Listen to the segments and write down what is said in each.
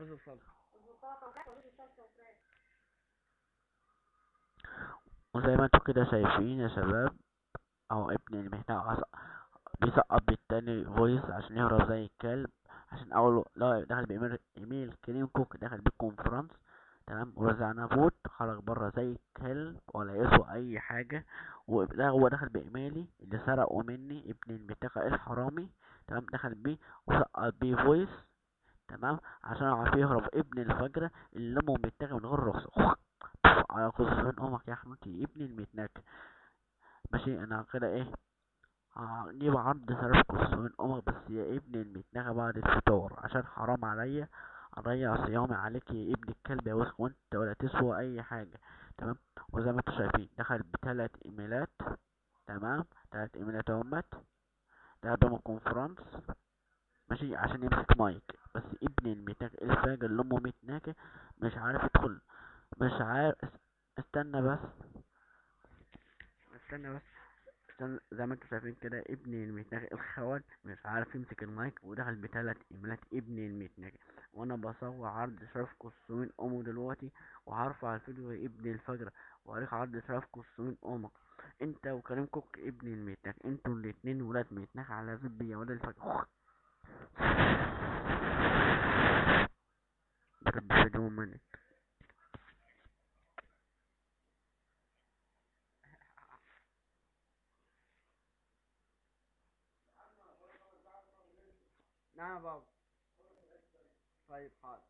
رز وصلصة. وزي ما انتوا كده شايفين يا شباب، اهو ابن المهنة بيسقط بالتاني فويس عشان يهرب زي الكلب. عشان اول لا دخل بإيميل كريم كوك دخل بالكونفرنس، تمام، ورزعنا فوت خرج بره زي الكلب ولا يسوى اي حاجة. وده هو دخل بإيميلي اللي سرقه مني ابن المتاكة الحرامي، تمام، دخل بيه وسقط بيه فويس، تمام، عشان يعرف يهرب ابن الفجرة اللي امه متاكة من غير رخصة. على قصة امك يا حموتي ابن المتناكة. ماشي انا كده ايه، هجيب عرض صاروخ من امك بس يا ابن المتنغى بعد الفطار، عشان حرام عليا اضيع صيامي عليك يا ابن الكلب يا وسخ، وانت ولا تسوى اي حاجة. تمام. وزي ما انتوا شايفين دخل بثلاث ايميلات، تمام، 3 ايميلات اهمت، ده قدام الكونفرنس، ماشي، عشان يمسك مايك. بس ابن المتنغى الفاجر اللي امه متناكة مش عارف يدخل، مش عارف. استنى بس، استنى بس، عشان زي ما انتوا شايفين كده ابن المتناغي الخوال مش عارف يمسك المايك ودخل بثلاث ايميلات ابن المتناغي. وانا بصور عرض شرف قصوين امه دلوقتي، وهرفع الفيديو يا ابن الفجر وهوريك عرض شرف قصوين امك. انت وكريم كوك ابن المتناغي، انتوا الاتنين ولاد متناغي على زب يا ولاد الفجر. ده كان فيديو مني. نعم بابا. طيب حاضر.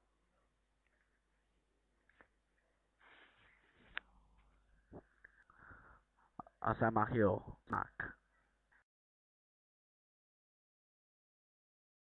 اسامح يو معك.